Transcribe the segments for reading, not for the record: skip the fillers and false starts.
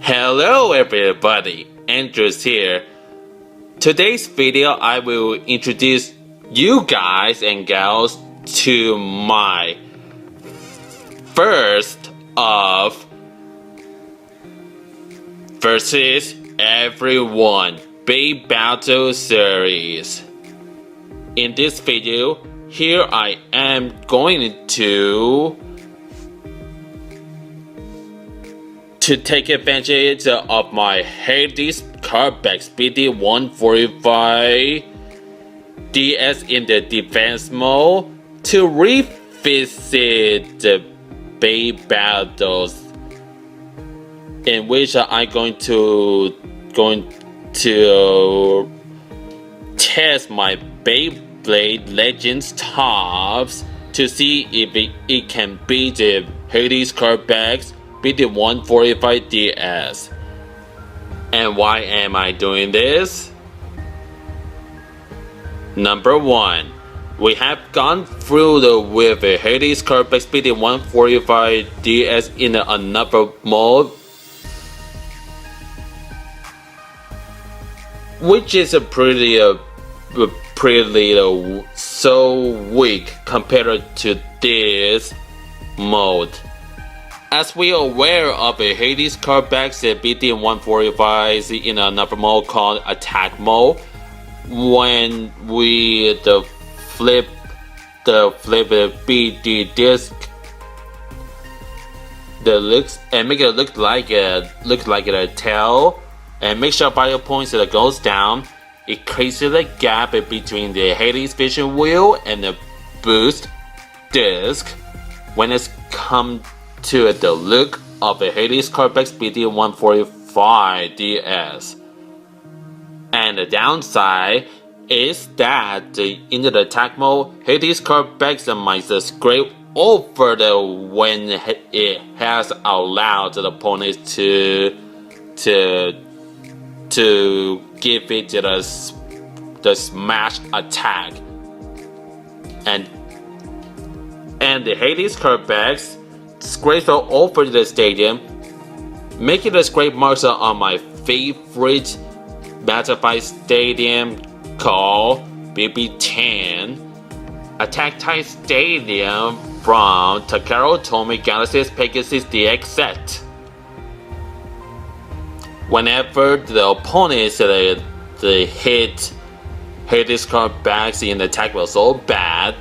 Hello everybody, Andrews here. Today's video I will introduce you guys and gals to my first of Versus Everyone Beyblade Battles series. In this video, here I am going to take advantage of my Hades Kerbecs BD145DS in the defense mode to revisit the Beyblade Battles, in which I'm going to test my Beyblade Legends tops to see if it can beat the Hades Kerbecs BD145DS. And why am I doing this? Number 1, we have gone through with the Hades Kerbecs BD145DS in another mode, which is a pretty so weak compared to this mode. As we are aware of a Hades Kerbecs BD145 in another mode called Attack Mode, when we flip the BD disc, and make it look like a tail, and make sure fire points that goes down, it creates a gap between the Hades vision wheel and the boost disc when it's come to the look of the Hades Kerbecs BD145DS. And the downside is that in the attack mode, Hades Kerbecs might scrape over when it has allowed the opponent to give it the smash attack, and the Hades Kerbecs scrapes all over the stadium, making the scrape marks on my favorite Battlefield stadium called BB10 Attack Type Stadium from Takara Tomy Galaxy's Pegasus DX set. Whenever the opponents hit Hades Kerbecs in the attack was so bad,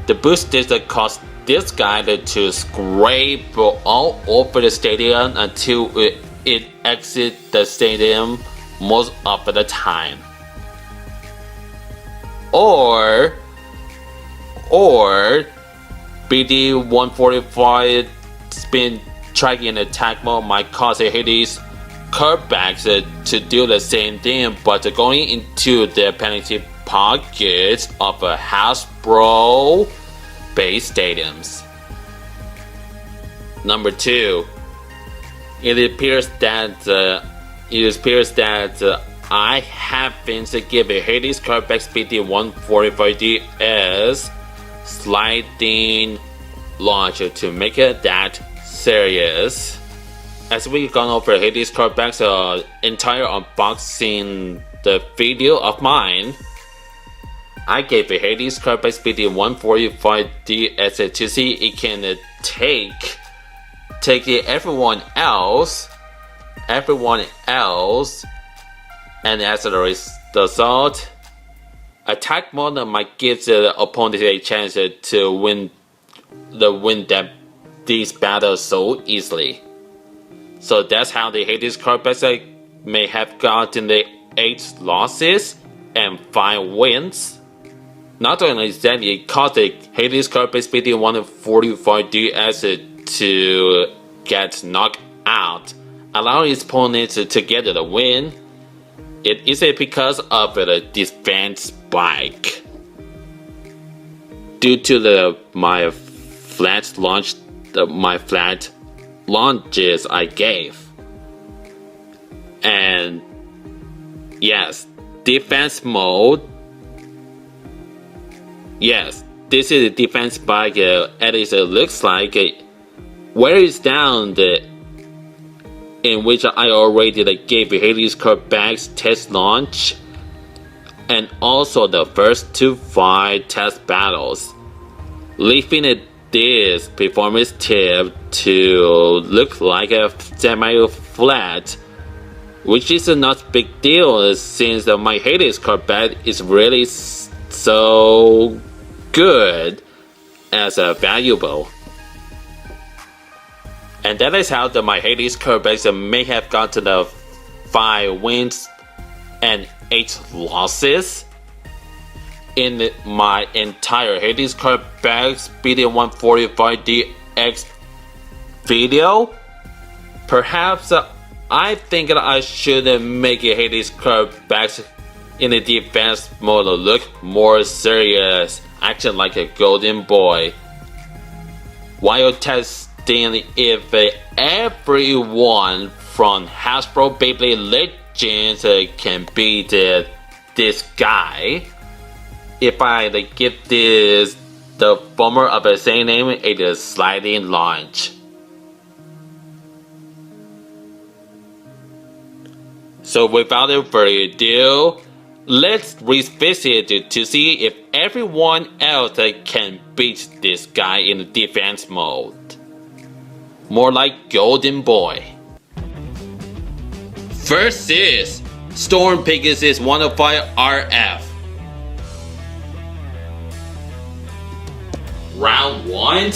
the boost disc caused this guy to scrape all over the stadium until it exits the stadium most of the time. Or BD145 spin track in attack mode might cause a Hades Kerbecs to do the same thing, but going into the penalty pockets of a Hasbro base stadiums. Number 2, it appears that I haven't given Hades Kerbecs BD145DS sliding launcher to make it that serious. As we've gone over Hades Kerbecs entire unboxing the video of mine, I gave a Hades Kerbecs BD145DS to see it can take everyone else, and as a result, attack mode might give the opponent a chance to win these battles so easily. So that's how the Hades Kerbecs may have gotten the 8 losses and 5 wins. Not only that, it caused the Hades Kerbecs BD145DS to get knocked out, allowing its opponents to get the win. It is because of the defense spike. Due to my flat launches I gave. And yes, defense mode. Yes, this is a defense spike. At least it looks like wears down the in which I already gave Hades Kerbecs test launch, and also the first 2 fight test battles, leaving this performance tip to look like a semi-flat, which is not a big deal since my Hades Kerbecs is really so good as valuable. And that is how my Hades Kerbecs may have gotten the 5 wins and 8 losses in my entire Hades Kerbecs BD145DS video. Perhaps I think that I should make Hades Kerbecs in the defense mode look more serious, acting like a golden boy, while testing if everyone from Hasbro Beyblade Legends can beat this guy. If I give this the former of the same name a sliding launch. So without further ado, let's revisit to see if everyone else can beat this guy in the defense mode. More like Golden Boy. First is Storm Pegasus 105 RF. Round 1.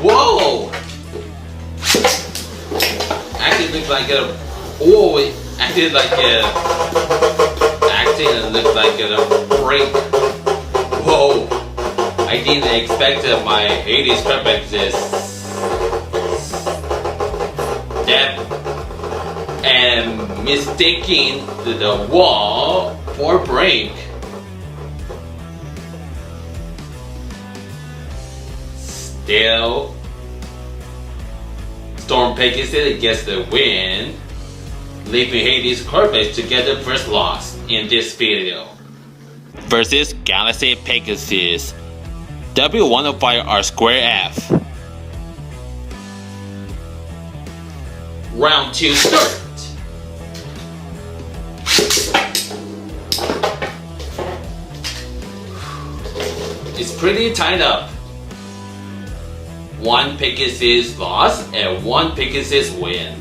Whoa! Actually looks like a... Oh, it acted like a... Acting looked like a break. Whoa! I didn't expect my Hades Kerbecs step and mistaking the wall for break. Still, Storm Pegasus gets the win, leaving Hades Kerbecs to get the first loss in this video. Versus Galaxy Pegasus W105R Square F. Round 2 start. It's pretty tied up. 1 Pegasus loss and 1 Pegasus win.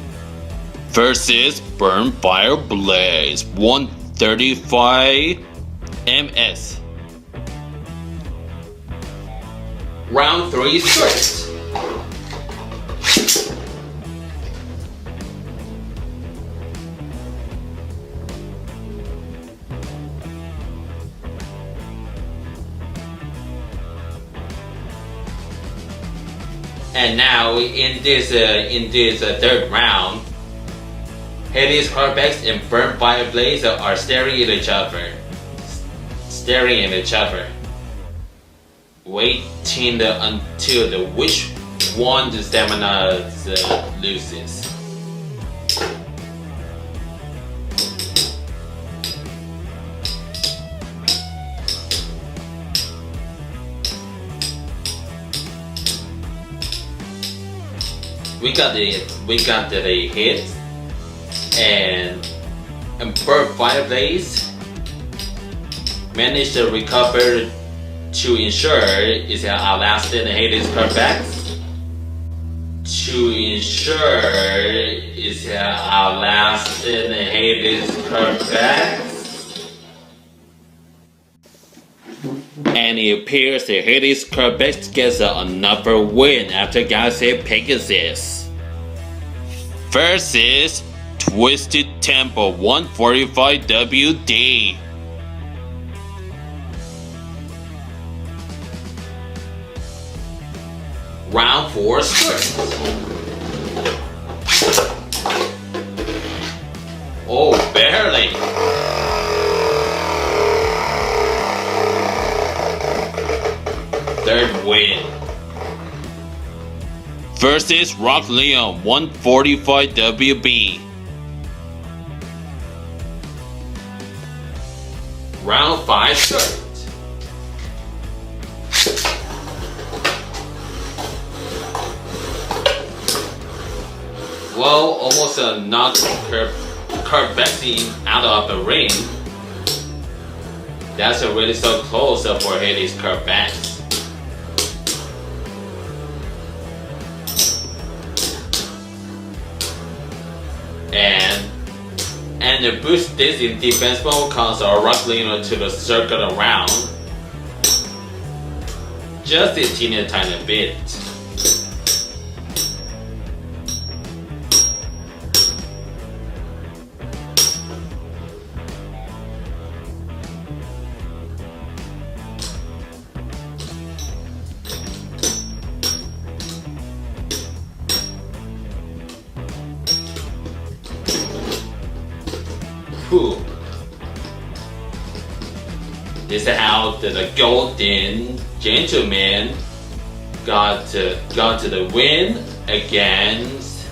Versus Burn Fire Blaze 135 MS. Round 3 start. And now in this third round, Hades Kerbecs and Burn Fire Blaze are staring at each other. Waiting until which one the stamina loses. We got the hit, and Burn Fire Blaze managed to recover to ensure it's outlasted Hades Kerbecs. And it appears that Hades Kerbecs gets another win after Galaxy Pegasus. Versus Twisted Temple 145 WD. Round 4 start. Oh, barely. Third win. Versus Rock Leon 145 WB. Round 5 start. Well, almost knocked Kerbecs out of the ring. That's really so close for Hades Kerbecs. And the boost this in defense mode causes our rock leaner to the circle around just a teeny tiny bit. This is how the golden gentleman got to the win against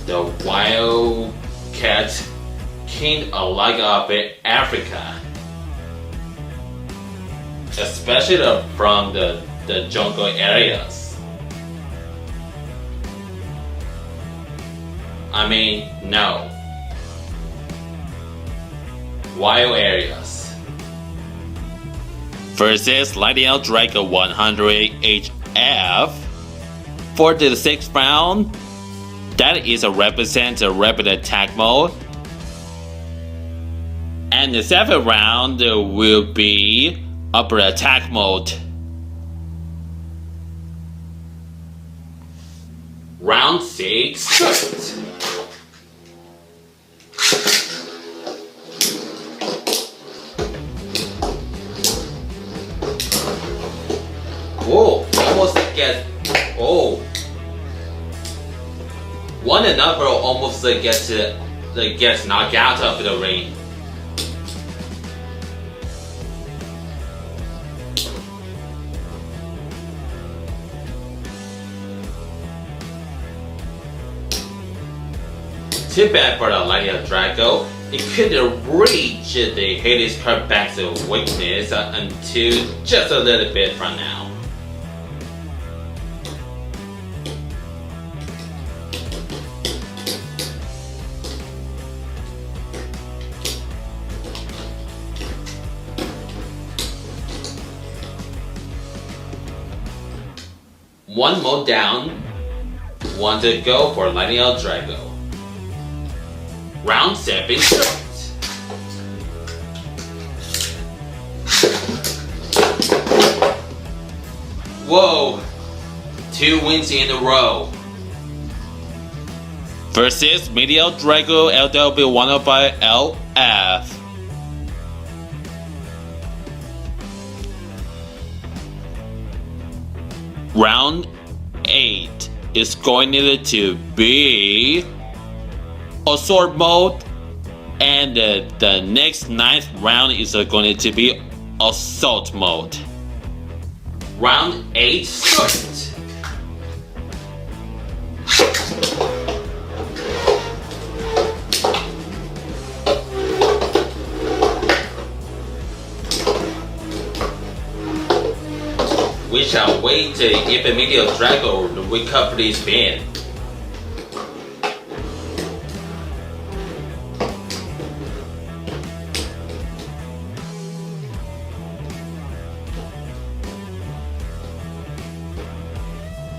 the Wildcat King of Africa, especially from the jungle areas. I mean, no, wild areas. Versus Lightning L-Drago 100 HF. For the 6th round, that is a rapid attack mode. And the 7th round will be upper attack mode. Round 6 start. Oh, almost gets. Oh, one another almost gets knocked out of the ring. Too bad for the Lightning L-Drago. It couldn't reach the Hades Kerbecs weakness until just a little bit from now. One more down, one to go for Lightning L-Drago. Round 7 starts. Whoa, 2 wins in a row. Versus Media L-Drago LW105LF. Round 8 is going to be Assault mode, and the next 9th round is going to be Assault mode. Round 8 starts. We shall wait if the Media L-Drago recover this spin.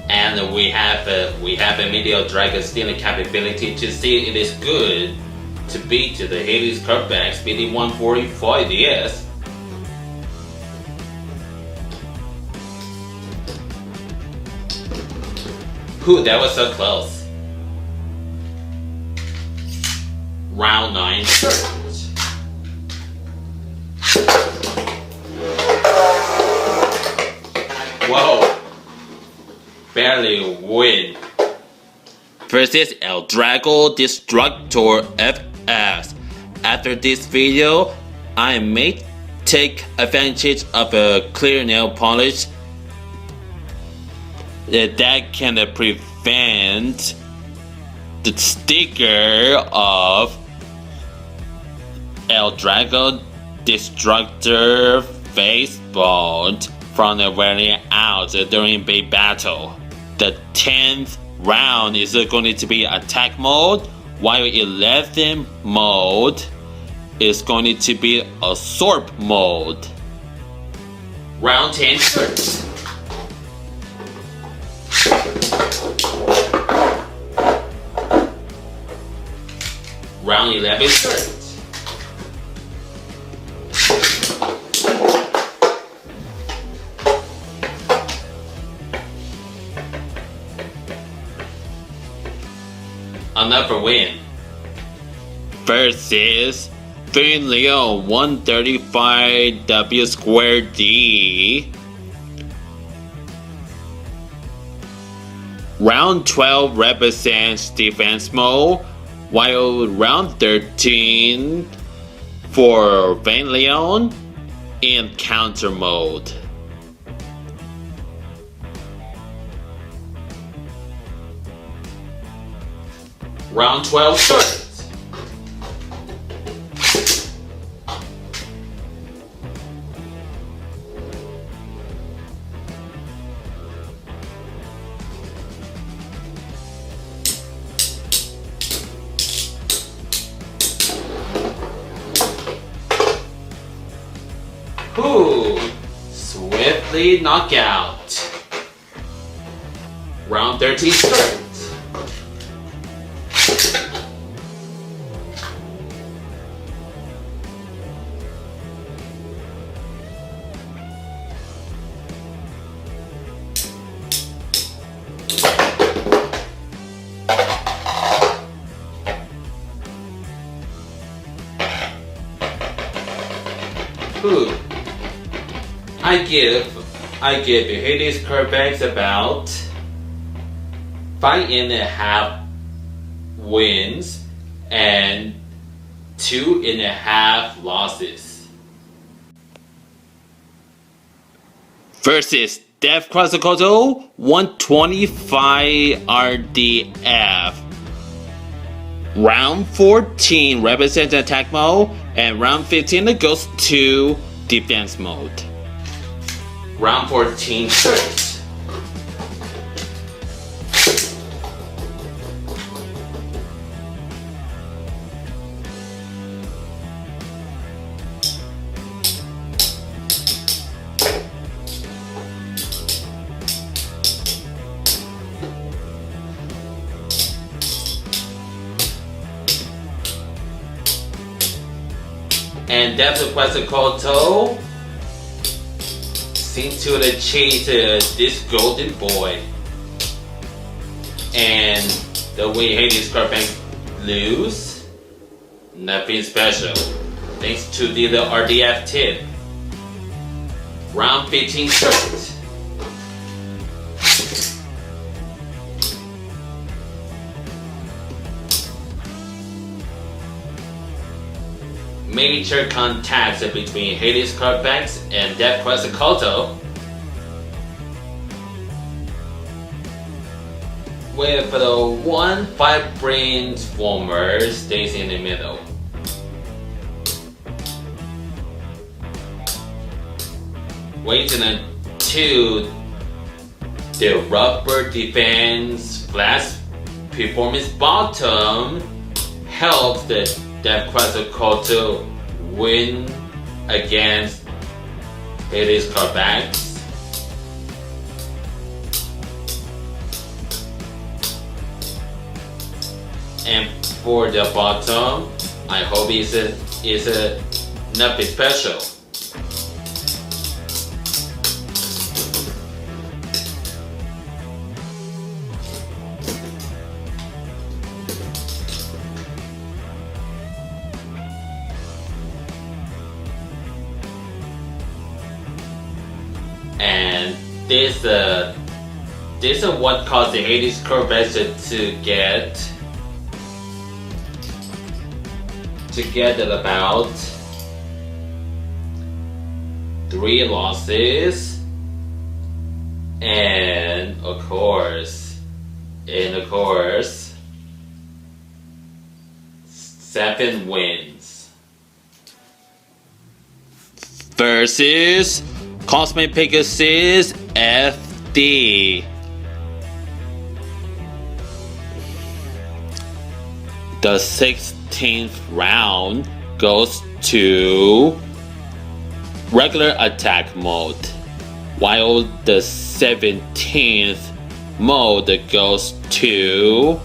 And we have a Media L-Drago stealing capability to see it is good to beat the Hades Kerbecs BD145DS. Whew, that was so close. Round 9 starts. Whoa. Barely win. Versus L-Drago Destructor FS. After this video, I may take advantage of a clear nail polish that can prevent the sticker of L-Drago Destructor Facebolt from wearing out during Beyblade Battle. The 10th round is going to be attack mode, while 11 mode is going to be absorb mode. Round 10 starts. Round 11 starts. Another win. Versus Leo 135W2D. Round 12 represents defense mode, while round 13 for Van Leon in counter mode. Round 12 starts. Ooh, swiftly knockout. Round 13 starts. Ooh. I give Hades Kerbecs about 5.5 wins and 2.5 losses. Versus Death Quetzalcoatl 125 RDF. Round 14 represents attack mode, and round 15 goes to defense mode. Round 14 starts. And Death of Quetzalcoatl seems to chase this golden boy. And the way Hades Kerbecs lose, nothing special. Thanks to the RDF tip. Round 15 starts. Major contacts between Hades Kerbecs and Death Quetzalcoatl, with the one vibrant former stays in the middle. Waiting until the rubber defense flash performance bottom helps the Death Quetzalcoatl win against Hades Kerbecs. And for the bottom, I hope it's nothing special. And this is what caused the Hades Kerbecs to get about 3 losses and of course 7 wins. Versus Cosmic Pegasus FD. The 16th round goes to regular attack mode, while the 17th mode goes to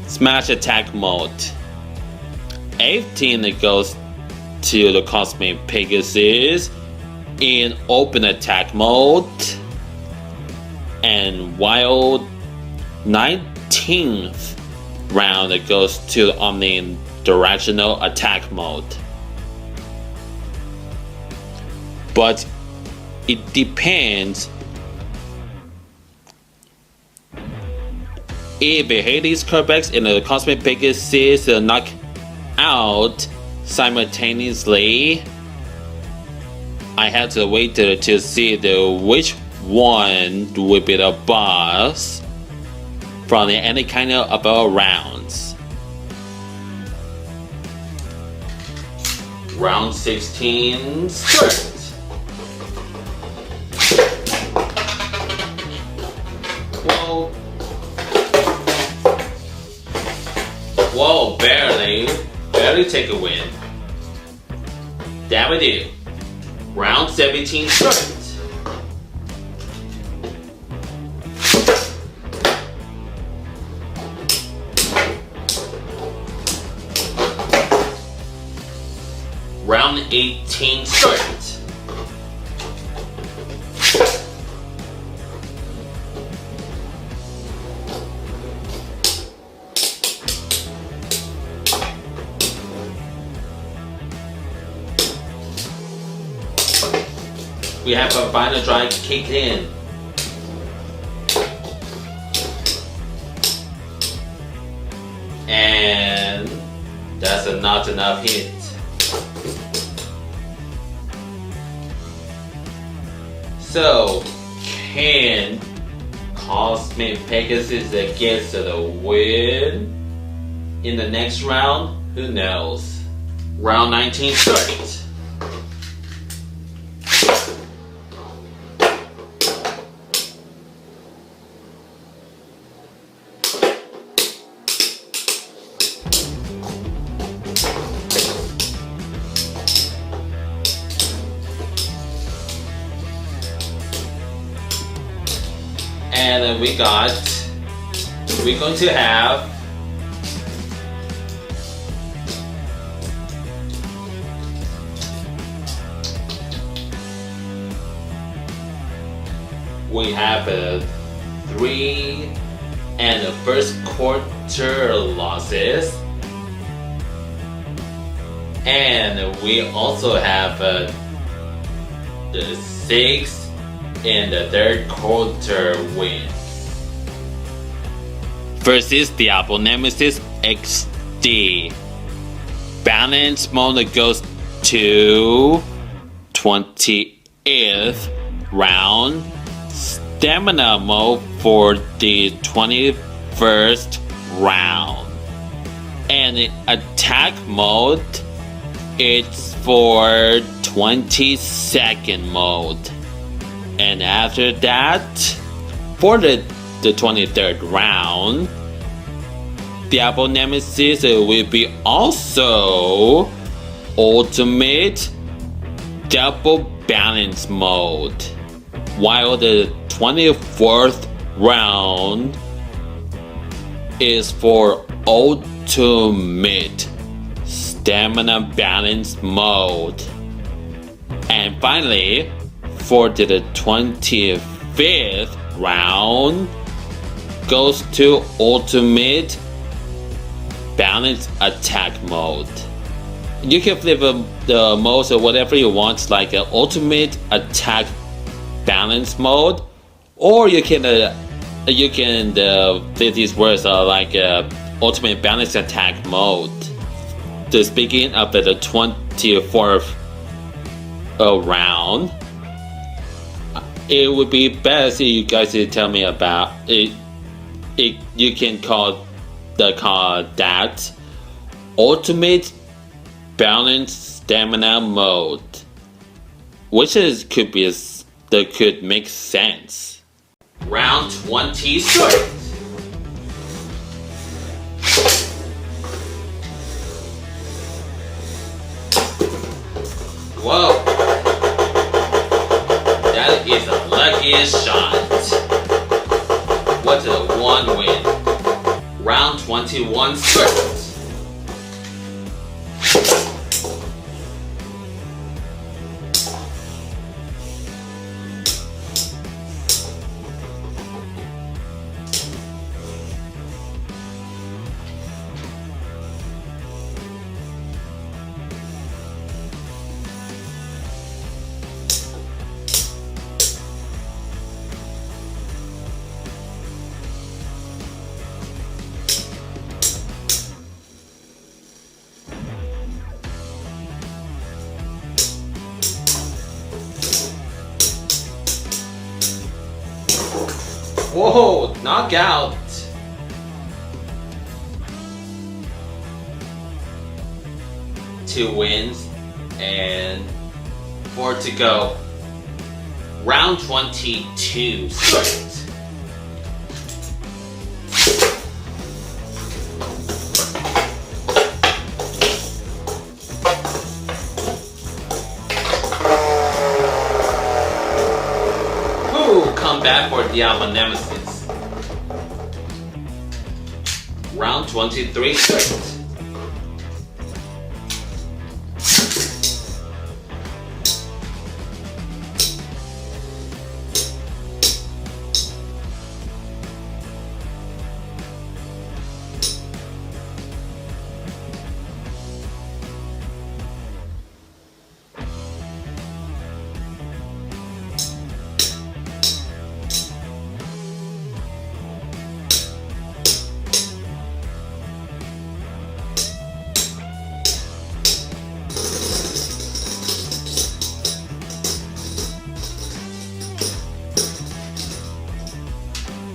smash attack mode. 18th goes to the Cosmic Pegasus in open attack mode, and while 19th round goes to the omnidirectional attack mode. But it depends if the Hades Kerbecs and the Cosmic Pegasus knock out simultaneously. I have to wait to see which one will be the boss from any kind of above rounds. Round 16 start. Whoa. Whoa, barely take a win. That we do. Round 17 start. Round 18 start. We have a final drive kicked in. And that's not enough hit. So, can Cosmic Pegasus get the win in the next round? Who knows? Round 19 start. And we're going to have a 3 and the first quarter losses, and we also have the 6 in the third quarter win versus Diablo Nemesis XD. Balance mode goes to 20th round. Stamina mode for the 21st round. And attack mode, it's for 22nd mode. And after that, for the 23rd round, Diablo Nemesis will be also ultimate double balance mode, while the 24th round is for ultimate stamina balance mode. And finally, for the 25th round goes to ultimate balance attack mode. You can flip the modes or whatever you want, like an ultimate attack balance mode, or you can flip these words like ultimate balance attack mode. To speaking of the 24th round, it would be best if you guys could tell me about it. You can call that ultimate balance stamina mode, which could make sense. Round 20 start. Whoa! That is the luckiest shot. What a one win. Round 21 start. Whoa, knockout! Two wins and 4 to go. Round 22 start. Come back for Diablo Nemesis. Round 23 start.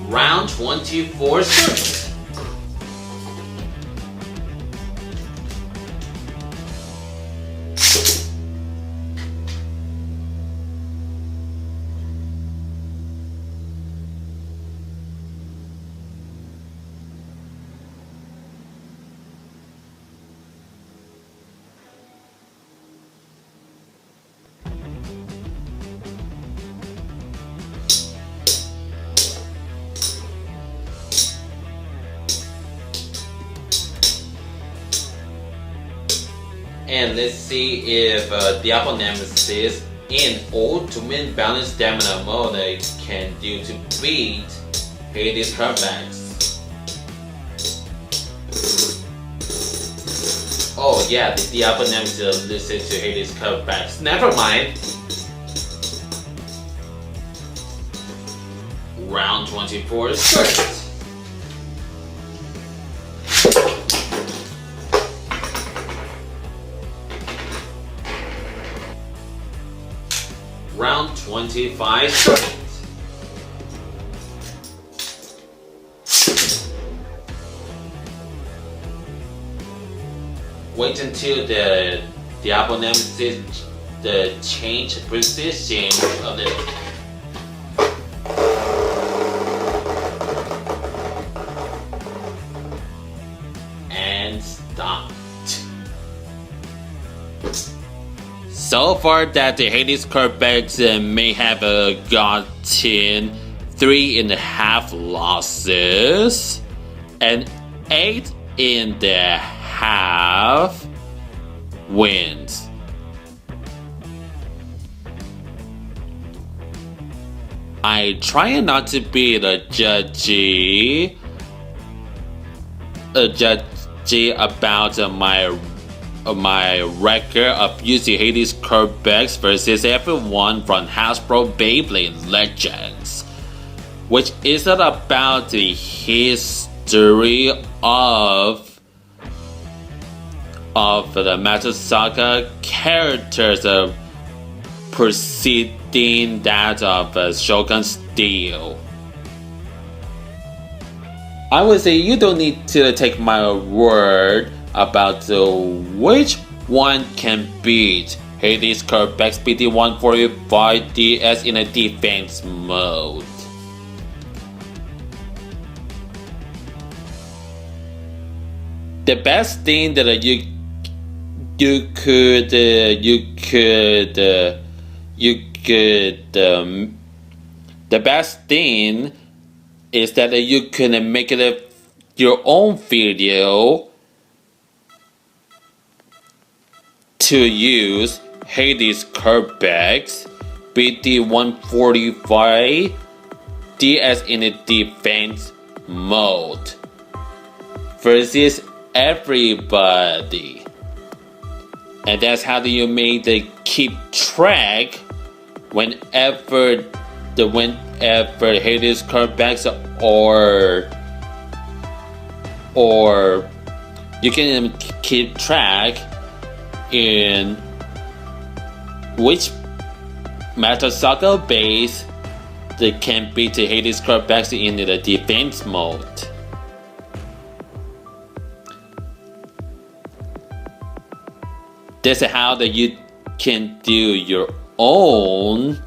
Round 24 start. And let's see if Diablo Nemesis in ultimate balance stamina mode can do to beat Hades Kerbecs. Oh yeah, the Diablo Nemesis listens to Hades Kerbecs. Never mind. Round 24 start. Round 25 start. Wait until the Diablo Nemesis change position of the and stop. So far that the Hades Kerbecs may have gotten 3.5 losses and 8.5 wins. I try not to be the judgy about my record of using Hades Kerbecs versus everyone from Hasbro Beyblade Legends, which isn't about the history of the Master Saga characters preceding that of Shogun Steel. I would say you don't need to take my word about which one can beat Hades Kerbecs BD145DS in a defense mode. The best thing that you could the best thing is that you can make it your own video to use Hades Kerbecs BD145DS in the defense mode versus everybody. And that's how you make the keep track whenever Hades Kerbecs or you can keep track in which Master Saga base that can beat the Hades Kerbecs in the defense mode. That's how that you can do your own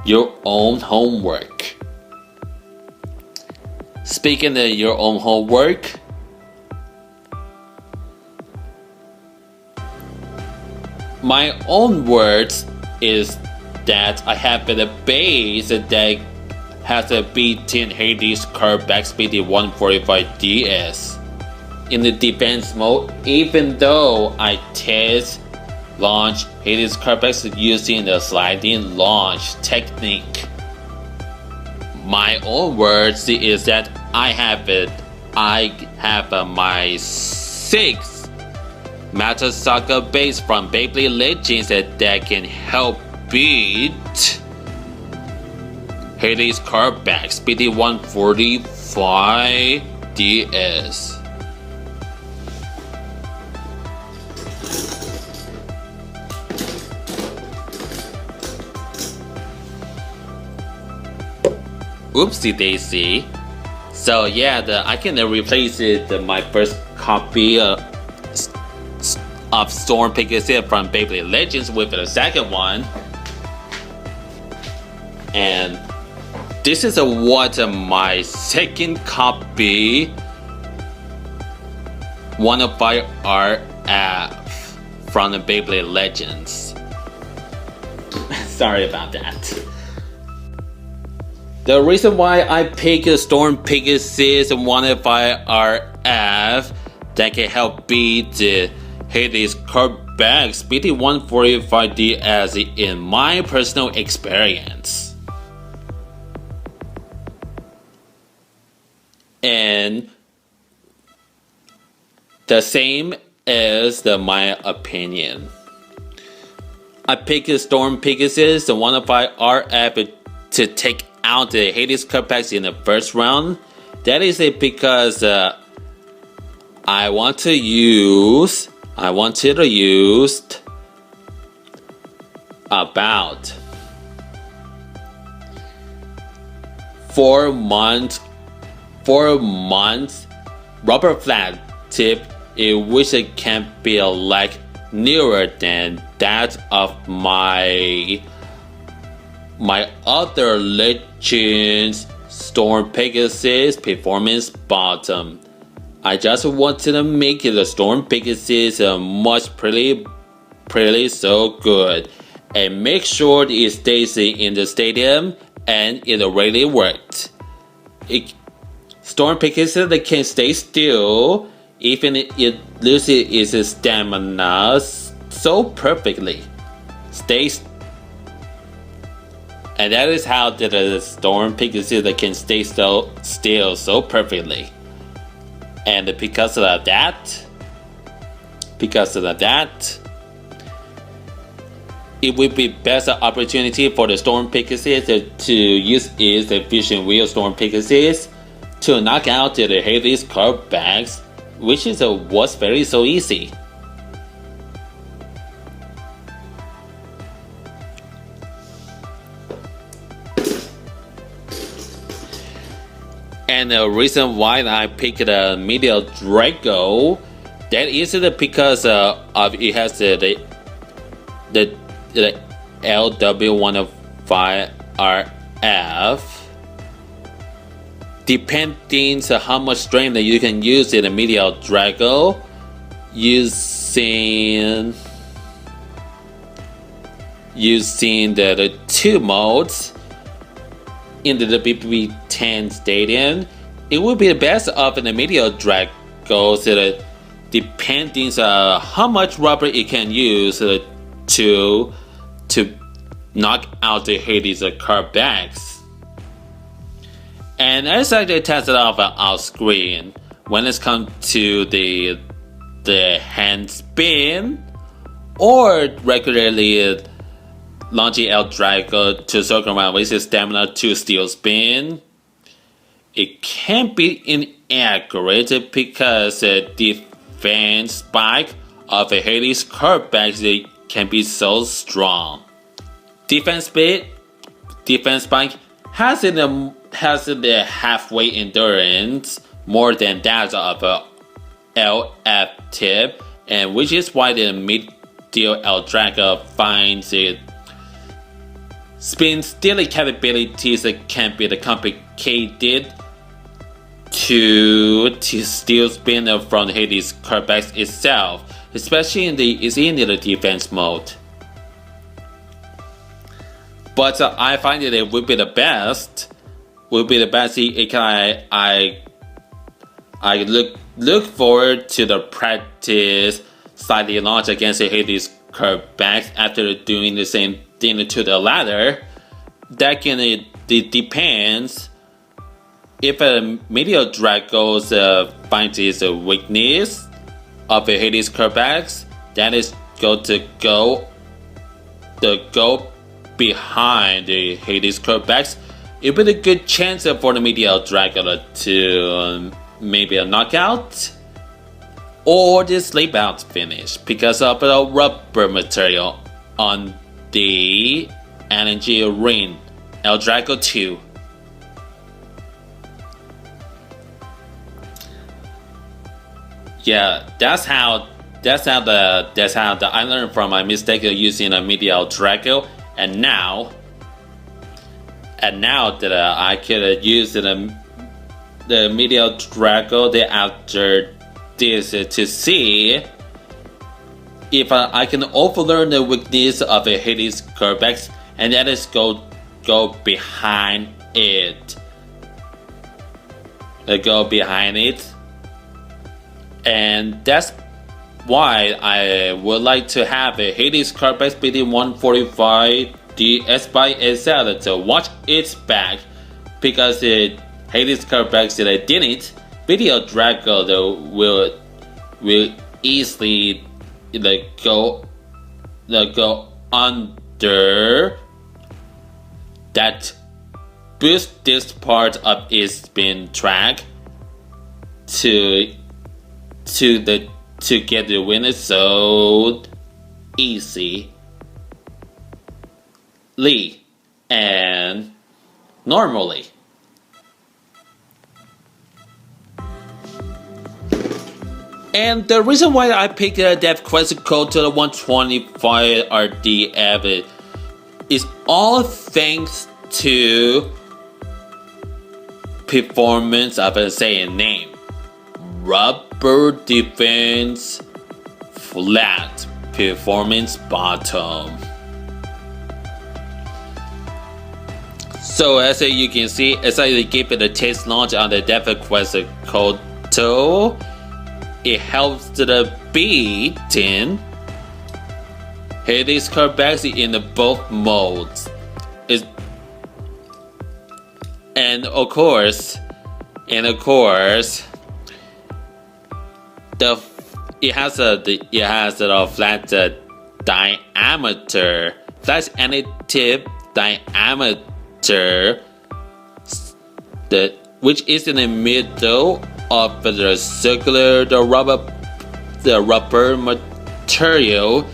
homework. Speaking of your own homework, my own words is that I have a base that has a beaten Hades Kerbecs BD145DS in the defense mode, even though I test launch Hades Kerbecs using the sliding launch technique. My own words is that I have my 6th Master Saga base from Beyblade Legends that can help beat Hades Kerbecs BD145DS. Oopsie daisy. So yeah, I can replace my first copy of Storm Pegasus from Beyblade Legends with the second one. And this is what my second copy one of my RF from the Beyblade Legends. Sorry about that. The reason why I picked Storm Pegasus and 105 RF that can help beat the Hades Kerbecs BD145DS in my personal experience. And the same is my opinion. I picked Storm Pegasus and 105 RF to take out the Hades Kerbecs in the first round. That is because I wanted to use about 4 months rubber flat tip in which it can be like nearer than that of my other Legends Storm Pegasus performance bottom. I just wanted to make the Storm Pegasus much pretty so good and make sure it stays in the stadium, and it really worked. Storm Pegasus that can stay still even it loses its stamina so perfectly. And that is how the Storm Pegasus that can stay still so perfectly. And because of that, it would be best opportunity for the Storm Pegasus to use its efficient wheel Storm Pegasus to knock out the Hades Kerbecs, which was very so easy. And the reason why I picked the L-Drago, that is because of it has the LW105RF. Depending on how much strength that you can use in the L-Drago, using using the two modes in the BB10 Stadium, it would be the best of the medial Drago, depending on how much rubber it can use to knock out the Hades Kerbecs. And I decided to test it out off screen when it comes to the hand spin or regularly launching L-Drago to circle around with his stamina to steel spin. It can be inaccurate because the defense spike of a Hades Kerbecs can be so strong. Defense spike has the halfway endurance more than that of a LF tip, and which is why the medial L-Drago finds it spin stealing capabilities can be complicated to steal spin from Hades Kerbecs itself, especially in the defense mode. But I find that it would be the best. I look forward to the practice slightly launch against the Hades Kerbecs after doing the same thing to the ladder. That can depends if a medial Drago finds its weakness of a Hades Kerbecs, that is go behind the Hades Kerbecs. It would be a good chance for the medial Drago to maybe a knockout or the sleep out finish because of the rubber material on the energy ring L-Drago 2. Yeah, that's how I learned from my mistake of using a medial Drago, and now that I could use the medial Drago after this to see if I can overlearn the weakness of a Hades Kerbecs, and that is go behind it. Go behind it. And that's why I would like to have a Hades Kerbecs BD145DS by itself to watch its back, because Hades Kerbecs didn't. Medial Drago will easily go under that boost this part of its spin track to get the winner so easily and normally. And the reason why I picked that question code to the 125 RDF is all thanks to performance of a saying name. Rubber defense, flat performance bottom. So as you can see, as I give it a test launch on the Dev Quest code 2, it helps the beating Hades Kerbecs in both modes. And of course, it has a flat diameter, flat any tip diameter, which is in the middle of the circular rubber material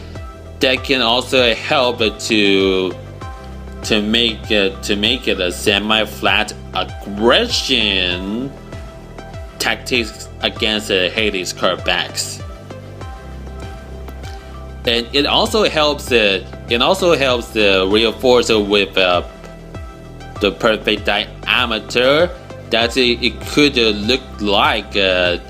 that can also help to make it a semi-flat aggression tactics against the Hades Kerbecs. And it also helps reinforce with the perfect diameter that it could look like that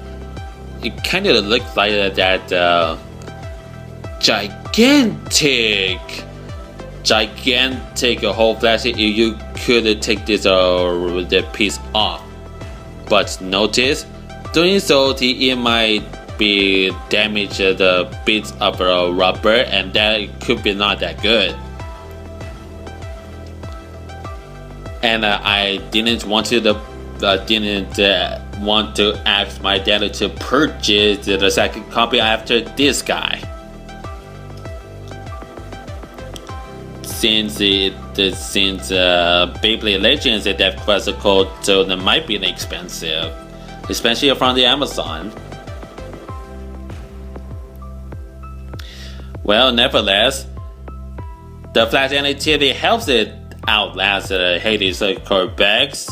gigantic whole flash, you could take this the piece off. But notice, doing so, it might be damage the bits of rubber, and that could be not that good. And I didn't want to ask my dad to purchase the second copy after this guy. Since Beyblade Legends is that classical, so that might be expensive, especially from the Amazon. Well, nevertheless, the flash activity helps it outlast Hades Kerbecs.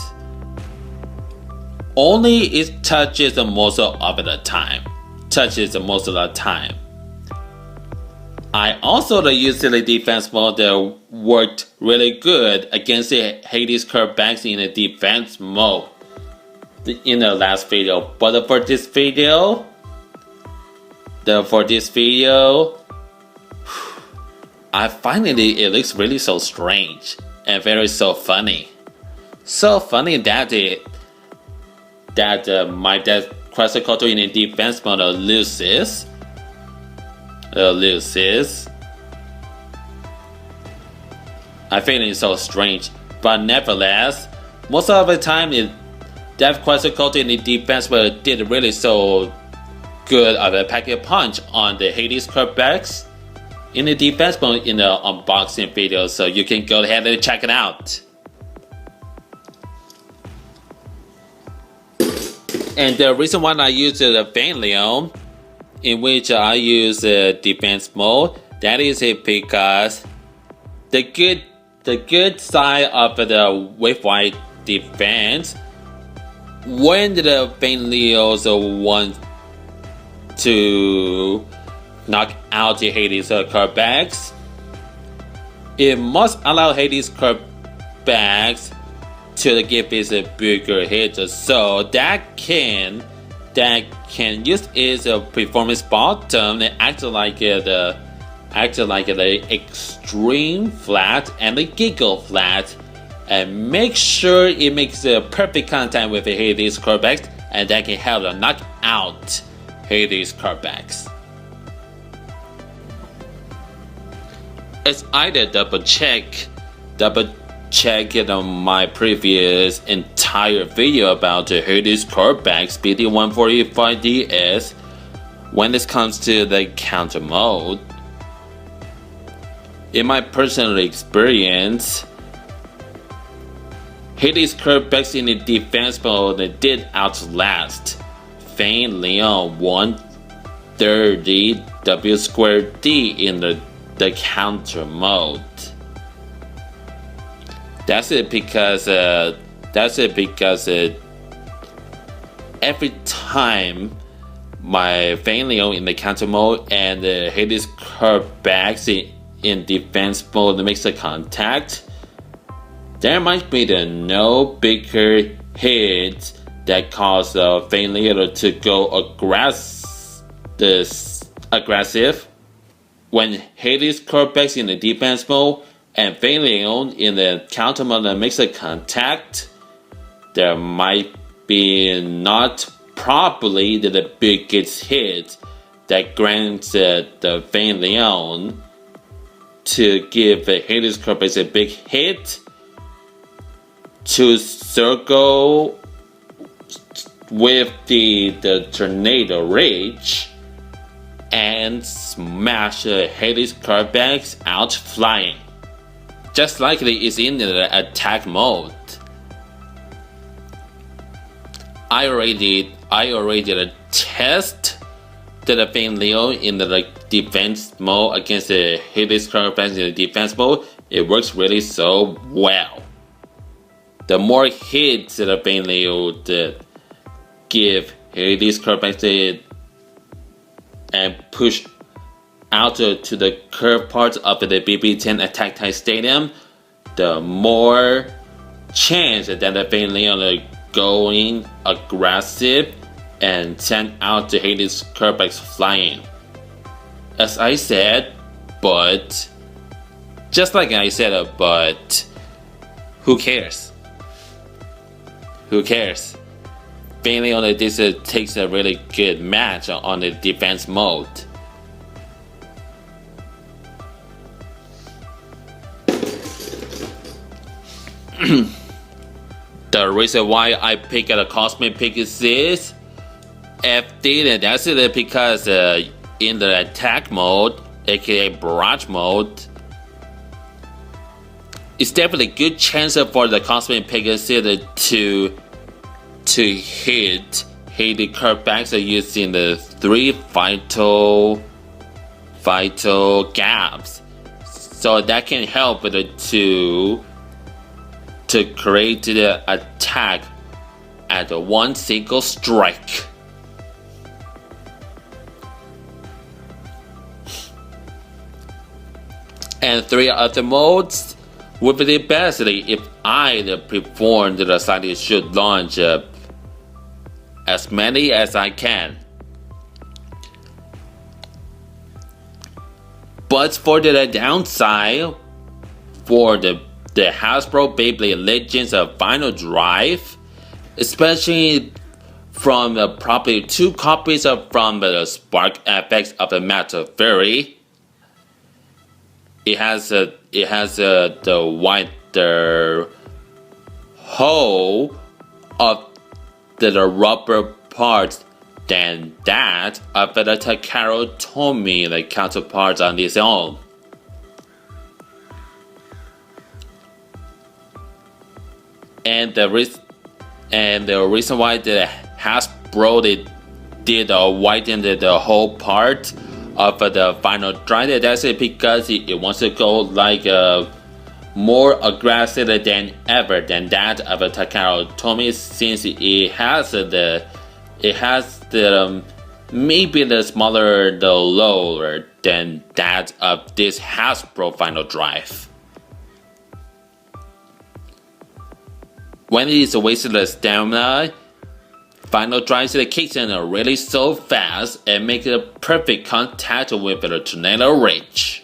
Only it touches most of the time. I also used the defense mode that worked really good against the Hades Kerbecs in the defense mode in the last video. But for this video, I finally it looks really so strange and very so funny. So funny that my dad's classical in the defense mode loses. I find it so strange, but nevertheless, most of the time that classical in the defense mode did really so good of a pack a punch on the Hades Kerbecs in the defense mode in the unboxing video, so you can go ahead and check it out. And the reason why I use the Fan Leon, in which I use defense mode, that is because the good side of the wave-wide defense, when the Fan Leos want to knock out the Hades Kerbecs, it must allow Hades Kerbecs to give it a bigger hit, so that can use its performance bottom and act like the extreme flat and the giggle flat, and make sure it makes a perfect contact with the Hades Kerbecs, and that can help to knock out Hades Kerbecs. As I did double check it on my previous entire video about the Hades Kerbecs BD145DS when it comes to the counter mode. In my personal experience, Hades Kerbecs in the defense mode did outlast Fan Leon 130 W2D in the counter mode. That's it because every time my Fan Leon in the counter mode and the Hades Kerbecs in defense mode makes a contact, there might be no bigger hit that cause Fan Leon to go aggressive. When Hades Kerbecs in the defense mode and Fan Leon in the counter mode makes a contact, there might be not probably the biggest hit that grants the Fan Leon to give Hades Kerbecs a big hit to circle with the tornado rage and smash Hades Kerbecs out flying, just like it is in the attack mode. I already test the Fan Leon in the defense mode against the Hades Kerbecs in the defense mode. It works really so well. The more hits the Fan Leon give Hades Kerbecs and push out to the curved part of the BB10 Attack Type Stadium, the more chance that the Fan Leon are going aggressive and send out the Hades Kerbecs flying. As I said, but Just like I said, but who cares? Who cares? Mainly on this takes a really good match on the defense mode. The reason why I pick a Cosmic Pegasus FD, and that's it because in the attack mode, aka barrage mode, it's definitely a good chance for the Cosmic Pegasus to hit Hades Kerbecs using the 3 vital gaps, so that can help to create the attack at one single strike. And 3 other modes with the capacity, if I perform the slightly should launch as many as I can. But for the downside, for the Hasbro Beyblade Legends Final Drive, especially from probably 2 copies from the Spark FX of the Metal Fury, it has the wider hole of the rubber parts than that of the Takara Tomy, the counterparts on its own. And the reason why the Hasbro did widen the whole part of the final drive, that's it because it wants to go like more aggressive than ever than that of the Takara Tomy, since it has the maybe the smaller, the lower than that of this Hasbro final drive. When it is wasting the stamina, final drive kicks in really so fast and makes a perfect contact with the tornado rage.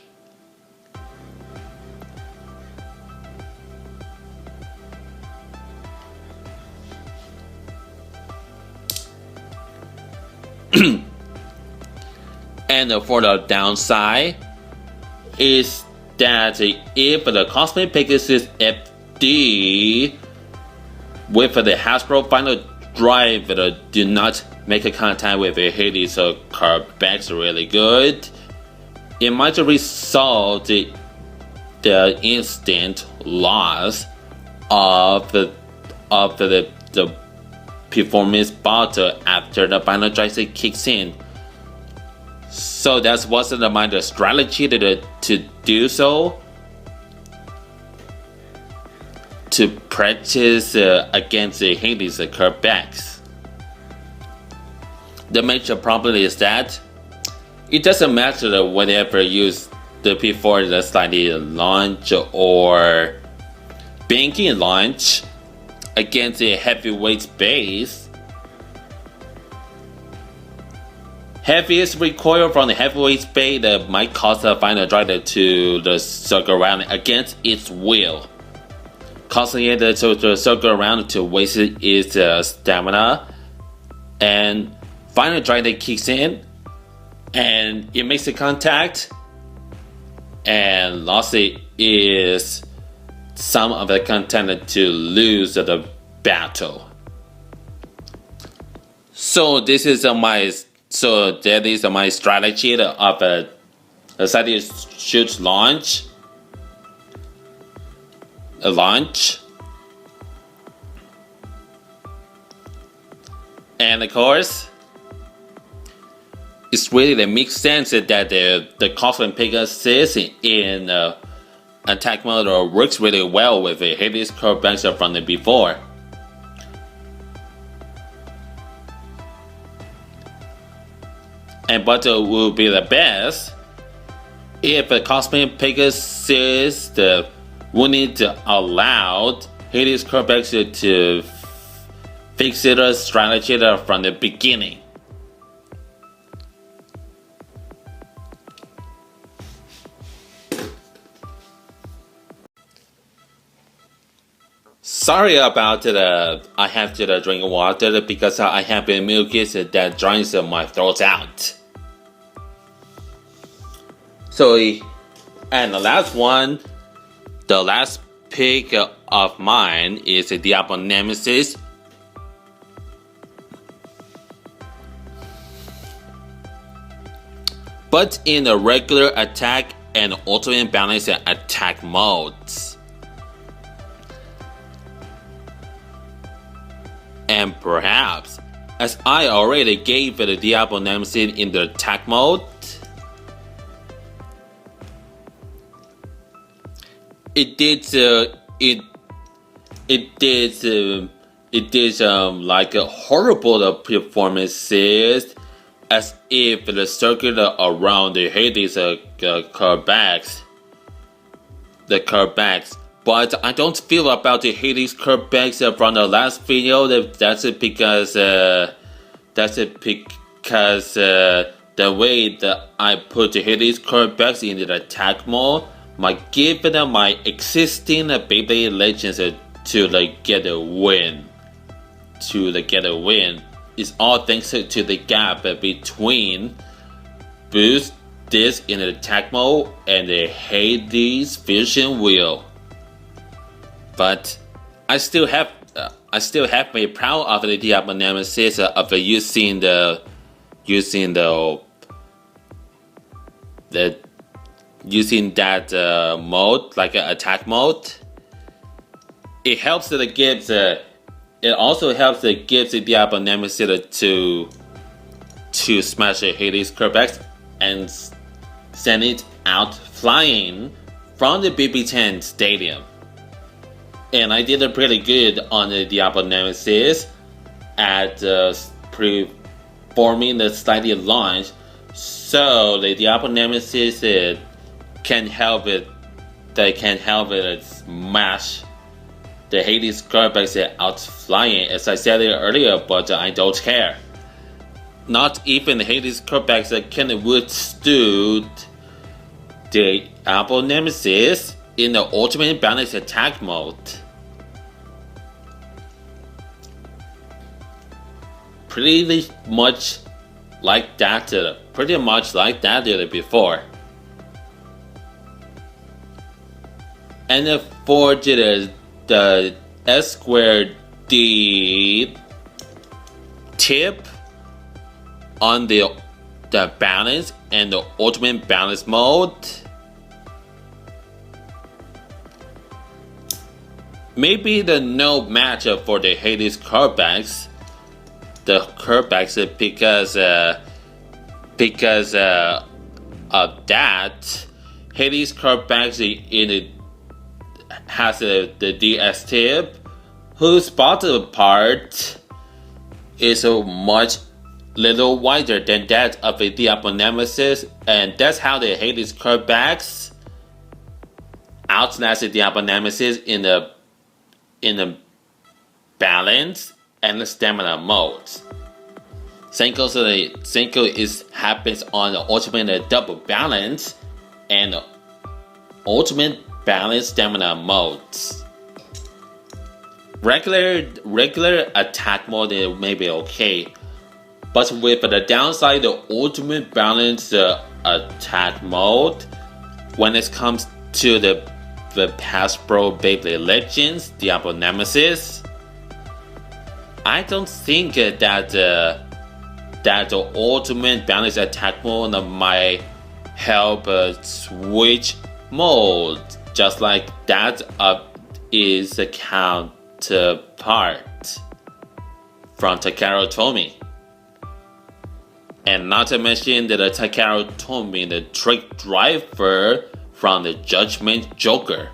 And for the downside is that if the Cosmic Pegasus FD with the Hasbro final drive do not make a contact with the Hades Kerbecs really good, it might result the instant loss of the performance battle after the final drive kicks in. So that wasn't the strategy to do so, to practice against the Hades Kerbecs. The major problem is that it doesn't matter whenever you use the before the slightly launch or banking launch against a heavyweight base. Heaviest recoil from the heavyweight base that might cause the final drive to circle around against its will, causing it to circle around to waste its stamina, and final drive kicks in and it makes the contact, and lastly is some of the contender to lose the battle. So that is my strategy of a slightly shoot launch. A launch, and of course it's really makes sense that the Cosmic Pegasus in attack mode works really well with the Hades Kerbecs from the before. And but it will be the best if the Cosmic Pegasus wouldn't allow Hades Kerbecs to fix its strategy from the beginning. Sorry about it. I have to drink water because I have been mucus that dries my throat out. So, and the last one, the last pick of mine is the Diablo Nemesis. But in the regular attack and ultimate balance attack modes. And perhaps, as I already gave the Diablo Nemesis in the attack mode, it did like a horrible performances, as if the circuit around the Hades Kerbecs, but I don't feel about the Hades Kerbecs from the last video. That's because the way that I put the Hades Kerbecs in the attack mode might give them my existing Beyblade Legends to get a win. It's all thanks to the gap between boost disc in the attack mode and the Hades Fusion Wheel. But I still have me proud of the Diablo Nemesis of using that mode, like an attack mode. It helps that it gives it also helps the Diablo Nemesis to smash the Hades Kerbecs and send it out flying from the BB10 stadium. And I did pretty good on the Diablo Nemesis at performing the slightly launch, so the Diablo Nemesis can help it smash the Hades Kerbecs out flying, as I said earlier, but I don't care. Not even the Hades Kerbecs can withstand the Diablo Nemesis in the ultimate balance attack mode. Pretty much like that before. And for the S2D tip on the balance and the ultimate balance mode, maybe the no matchup for the Hades Kerbecs. Because of that, Hades Kerbecs has the DS tip, whose bottom part is much little wider than that of the Diablo Nemesis, and that's how the Hades Kerbecs outlast the Diablo Nemesis in the balance and the stamina modes. Senko happens on the ultimate double balance and the ultimate balance stamina modes. Regular attack mode may be okay, but with the downside, the ultimate balance attack mode, when it comes to the Hasbro Beyblade Legends Diablo Nemesis, I don't think that the ultimate balance attack mode might help switch mode, just like that is a counterpart from Takara Tomy. And not to mention that the Takara Tomy, the trick driver from the Judgment Joker.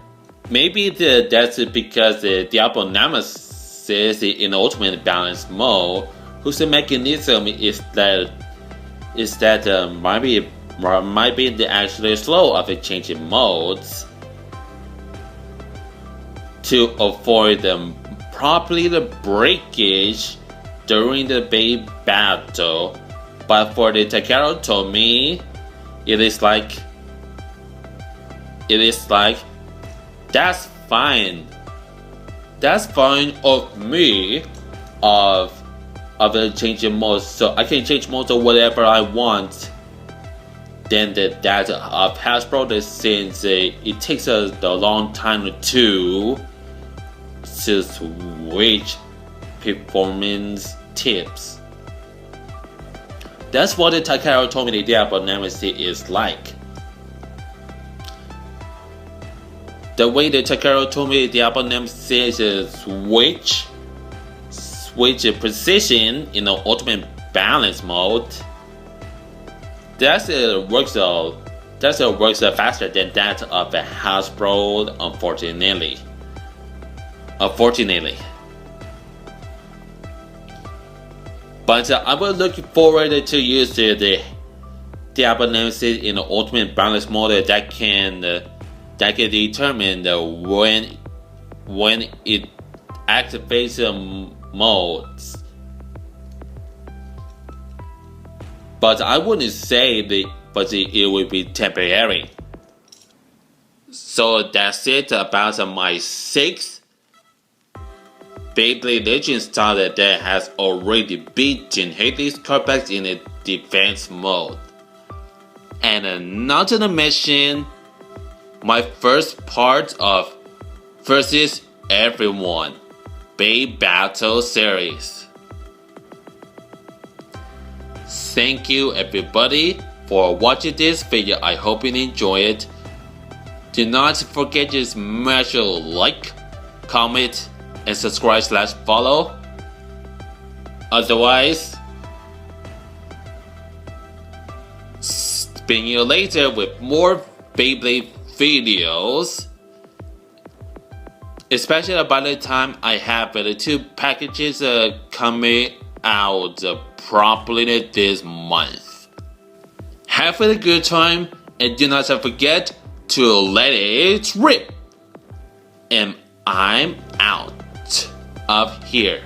Maybe that's because the Diablo Nemesis in ultimate balance mode, whose mechanism is that might be the actually slow of the changing modes to avoid properly the breakage during the big battle. But for the Takara Tomy, it is like that's fine. That's fine of me of the changing modes, so I can change modes to whatever I want. Then that of Hasbro, since it takes a long time to switch performance tips. That's what the Takara Tomy the Diablo Nemesis is like. The way the Takara Tomy the Diablo Nemesis switch position in the ultimate balance mode. That works faster than that of the Hasbro, unfortunately. But I was looking forward to use the Diablo Nemesis in the ultimate balance mode that can determine when it activates modes. But I wouldn't say it would be temporary. So that's it about my 6th Beyblade Legends starter that has already beaten Hades Kerbecs in a defense mode. And not to mention my first part of Versus Everyone Beyblade Battles series. Thank you everybody for watching this video. I hope you enjoy it. Do not forget to smash a like, comment, and subscribe/follow. Otherwise, seeing you later with more Beyblade videos. Especially by the time I have the 2 packages coming out properly this month. Have a good time and do not forget to let it rip. And I'm out of here.